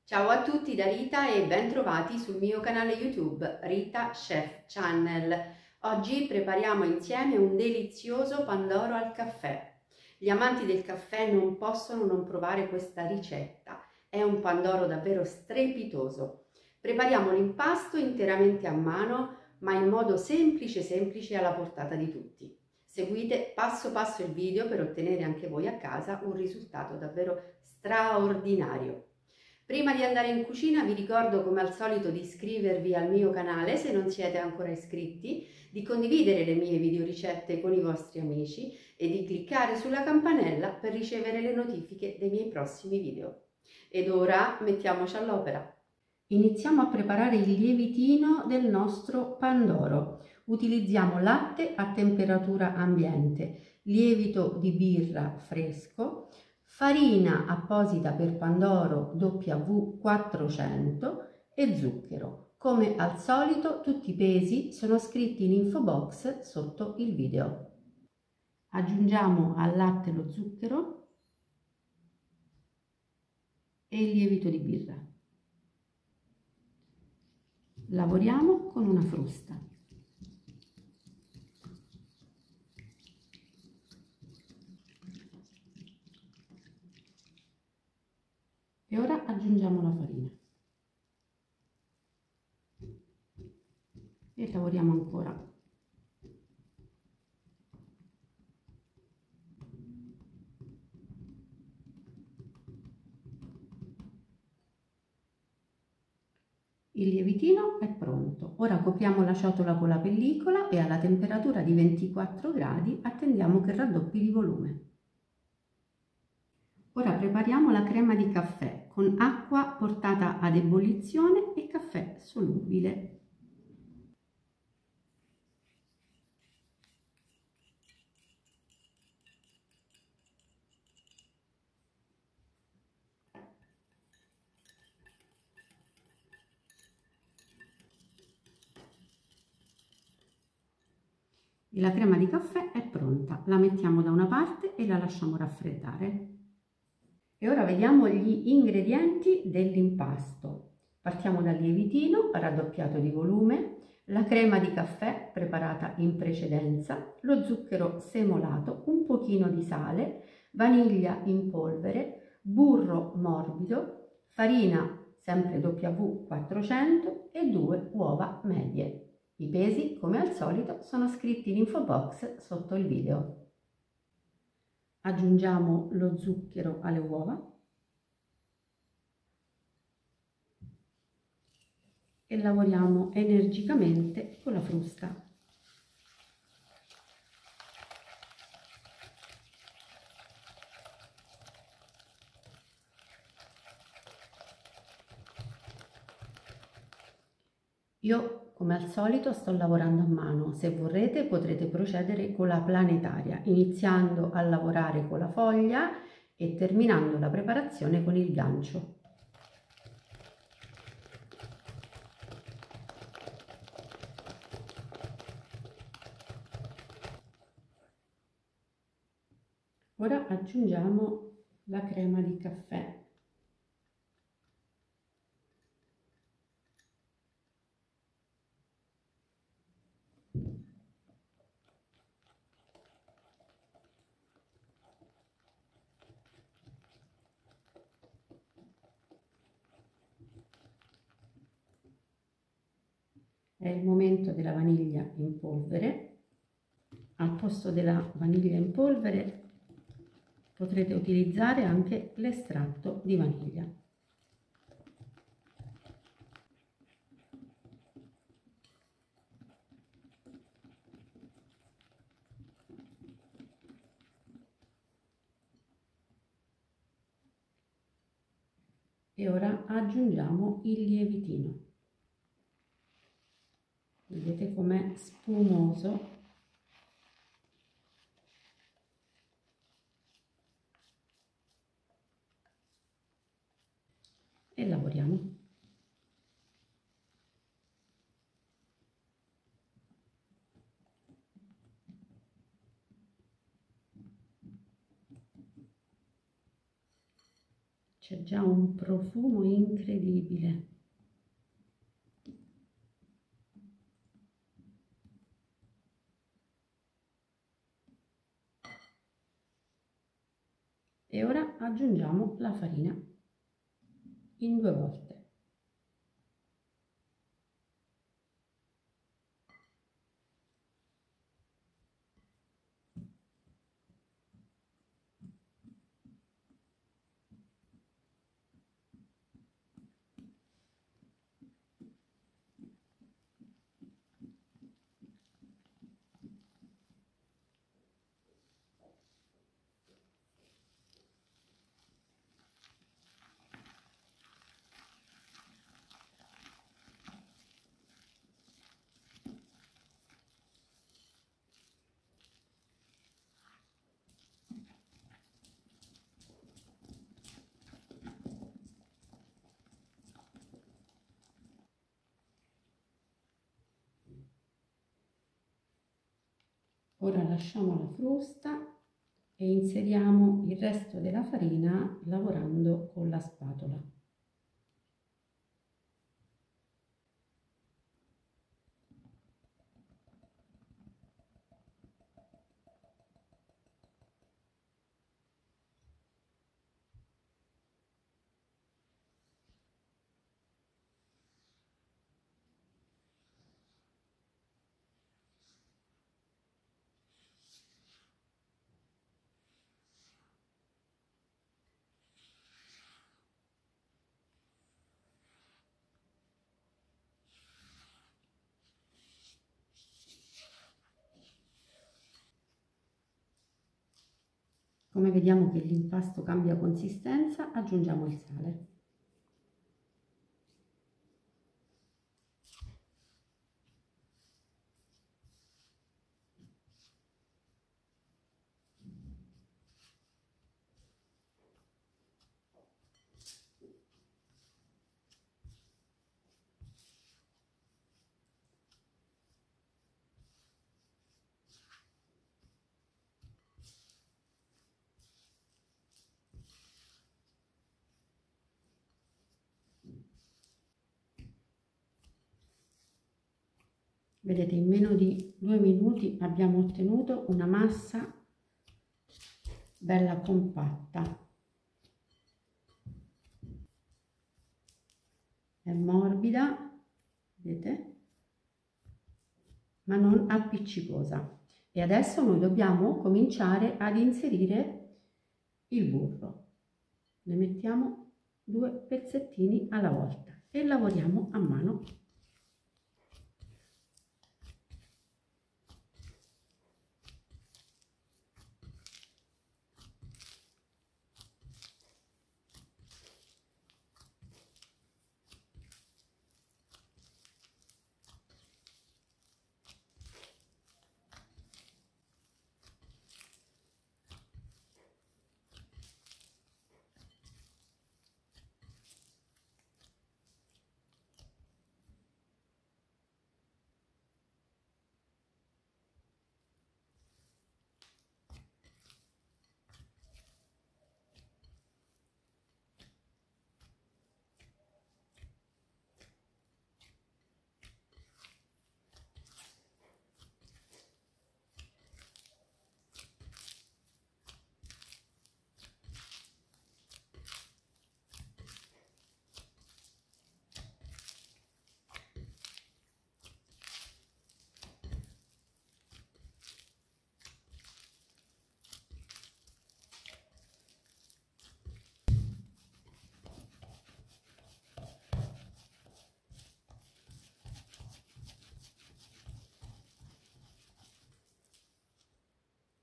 Ciao a tutti da Rita e ben trovati sul mio canale YouTube Rita Chef Channel. Oggi prepariamo insieme un delizioso pandoro al caffè. Gli amanti del caffè non possono non provare questa ricetta. È un pandoro davvero strepitoso. Prepariamo l'impasto interamente a mano, ma in modo semplice alla portata di tutti. Seguite passo passo il video per ottenere anche voi a casa un risultato davvero straordinario. Prima di andare in cucina vi ricordo come al solito di iscrivervi al mio canale se non siete ancora iscritti, di condividere le mie video ricette con i vostri amici e di cliccare sulla campanella per ricevere le notifiche dei miei prossimi video. Ed ora mettiamoci all'opera. Iniziamo a preparare il lievitino del nostro pandoro. Utilizziamo latte a temperatura ambiente, lievito di birra fresco, farina apposita per pandoro W400 e zucchero. Come al solito tutti i pesi sono scritti in info box sotto il video. Aggiungiamo al latte lo zucchero e il lievito di birra. Lavoriamo con una frusta. E ora aggiungiamo la farina. E lavoriamo ancora. Il lievitino è pronto. Ora copriamo la ciotola con la pellicola e alla temperatura di 24 gradi attendiamo che raddoppi di volume. Ora prepariamo la crema di caffè con acqua portata ad ebollizione e caffè solubile. E la crema di caffè è pronta, la mettiamo da una parte e la lasciamo raffreddare. E ora vediamo gli ingredienti dell'impasto. Partiamo dal lievitino raddoppiato di volume, la crema di caffè preparata in precedenza, lo zucchero semolato, un pochino di sale, vaniglia in polvere, burro morbido, farina sempre W400 e 2 uova medie. I pesi, come al solito, sono scritti in info box sotto il video. Aggiungiamo lo zucchero alle uova e lavoriamo energicamente con la frusta. Io, come al solito, sto lavorando a mano. Se vorrete potrete procedere con la planetaria, iniziando a lavorare con la foglia e terminando la preparazione con il gancio. Ora aggiungiamo la crema di caffè. È il momento della vaniglia in polvere. Al posto della vaniglia in polvere potrete utilizzare anche l'estratto di vaniglia. E ora aggiungiamo il lievitino. Vedete com'è spumoso. E lavoriamo. C'è già un profumo incredibile. E ora aggiungiamo la farina in 2 volte. Ora lasciamo la frusta e inseriamo il resto della farina lavorando con la spatola. Come vediamo che l'impasto cambia consistenza, aggiungiamo il sale. Vedete, in meno di 2 minuti abbiamo ottenuto una massa bella compatta. È morbida, vedete, ma non appiccicosa. E adesso noi dobbiamo cominciare ad inserire il burro. Ne mettiamo 2 pezzettini alla volta e lavoriamo a mano.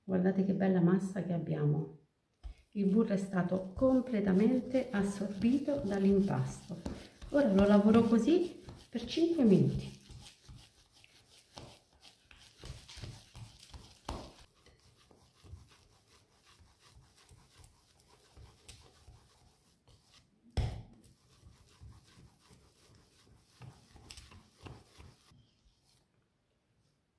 Guardate che bella massa che abbiamo. Il burro è stato completamente assorbito dall'impasto. Ora lo lavoro così per 5 minuti.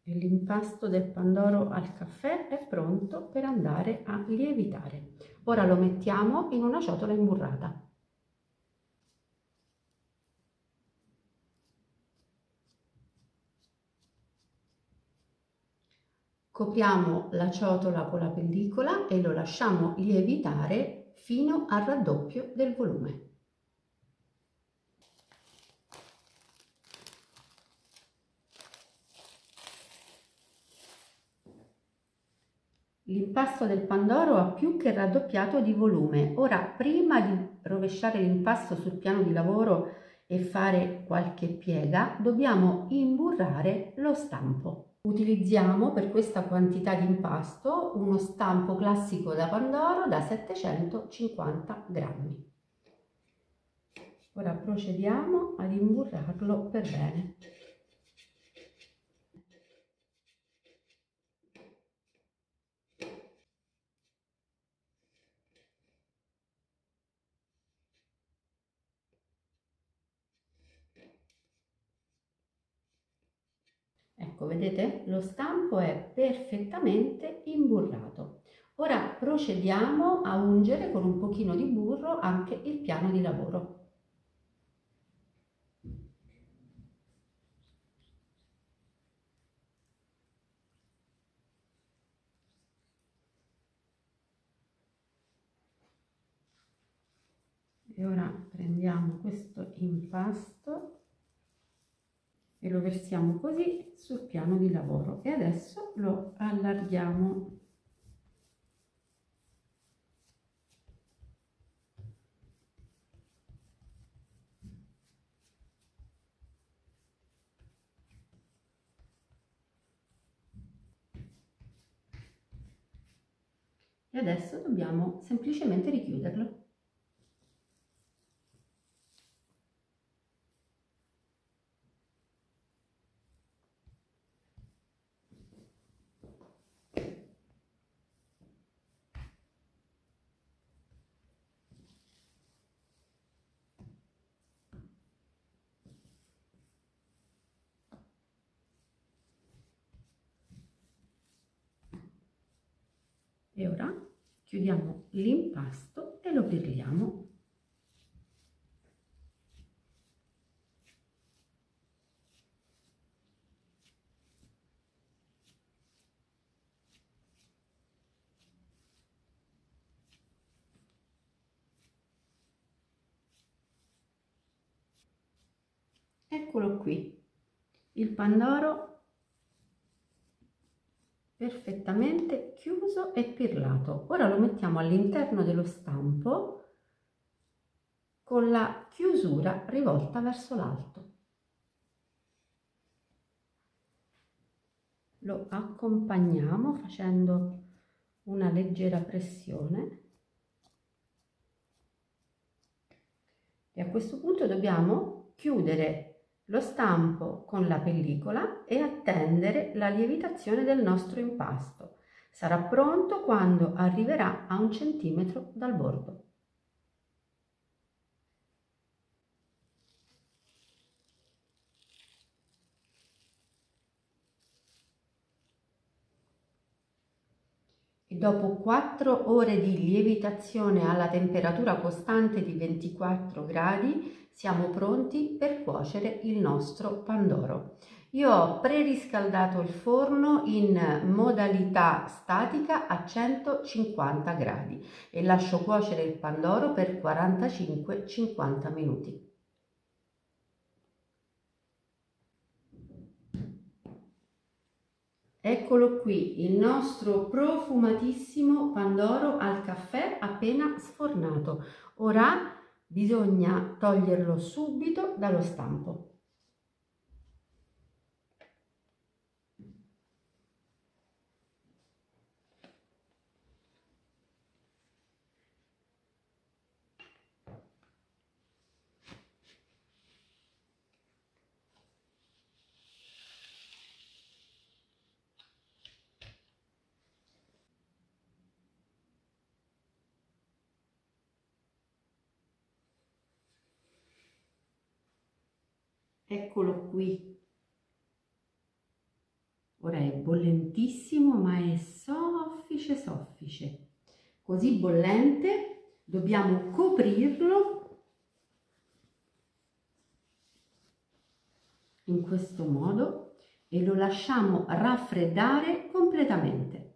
L'impasto del pandoro al caffè è pronto per andare a lievitare. Ora lo mettiamo in una ciotola imburrata. Copriamo la ciotola con la pellicola e lo lasciamo lievitare fino al raddoppio del volume. L'impasto del pandoro ha più che raddoppiato di volume. Ora, prima di rovesciare l'impasto sul piano di lavoro e fare qualche piega, dobbiamo imburrare lo stampo. Utilizziamo per questa quantità di impasto uno stampo classico da pandoro da 750 grammi. Ora procediamo ad imburrarlo per bene. Ecco, vedete? Lo stampo è perfettamente imburrato. Ora procediamo a ungere con un pochino di burro anche il piano di lavoro. E ora prendiamo questo impasto e lo versiamo così sul piano di lavoro e adesso lo allarghiamo. E adesso dobbiamo semplicemente richiuderlo. E ora chiudiamo l'impasto e lo perliamo. Eccolo qui, il pandoro perfettamente chiuso e perlato. Ora lo mettiamo all'interno dello stampo con la chiusura rivolta verso l'alto. Lo accompagniamo facendo una leggera pressione e a questo punto dobbiamo chiudere lo stampo con la pellicola e attendere la lievitazione del nostro impasto. Sarà pronto quando arriverà a 1 centimetro dal bordo. E dopo 4 ore di lievitazione alla temperatura costante di 24 gradi siamo pronti per cuocere il nostro pandoro. Io ho preriscaldato il forno in modalità statica a 150 gradi e lascio cuocere il pandoro per 45-50 minuti. Eccolo qui, il nostro profumatissimo pandoro al caffè appena sfornato. Ora bisogna toglierlo subito dallo stampo. Eccolo qui. Ora è bollentissimo, ma è soffice soffice. Così bollente, dobbiamo coprirlo in questo modo e lo lasciamo raffreddare completamente. completamente.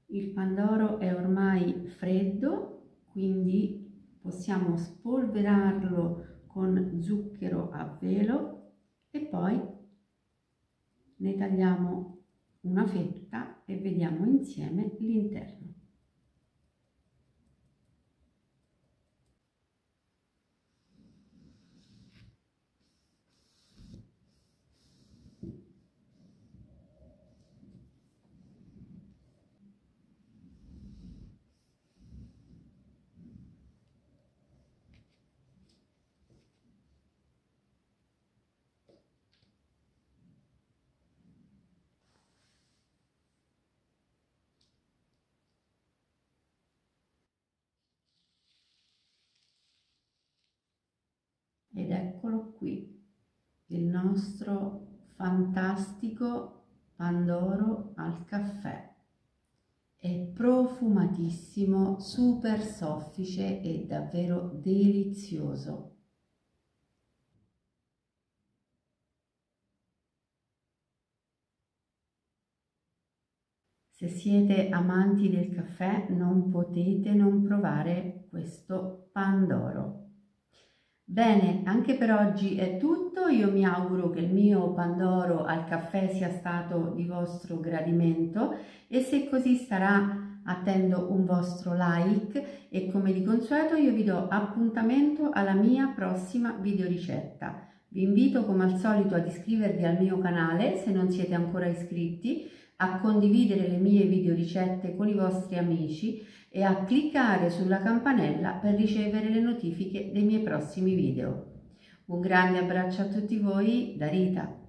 Il pandoro è ormai freddo, quindi possiamo spolverarlo con zucchero a velo e poi ne tagliamo una fetta e vediamo insieme l'interno. Ed eccolo qui, il nostro fantastico pandoro al caffè. È profumatissimo, super soffice e davvero delizioso. Se siete amanti del caffè non potete non provare questo pandoro. Bene, anche per oggi è tutto. Io mi auguro che il mio pandoro al caffè sia stato di vostro gradimento e se così sarà attendo un vostro like e come di consueto io vi do appuntamento alla mia prossima videoricetta. Vi invito come al solito ad iscrivervi al mio canale se non siete ancora iscritti, a condividere le mie videoricette con i vostri amici e a cliccare sulla campanella per ricevere le notifiche dei miei prossimi video. Un grande abbraccio a tutti voi da Rita.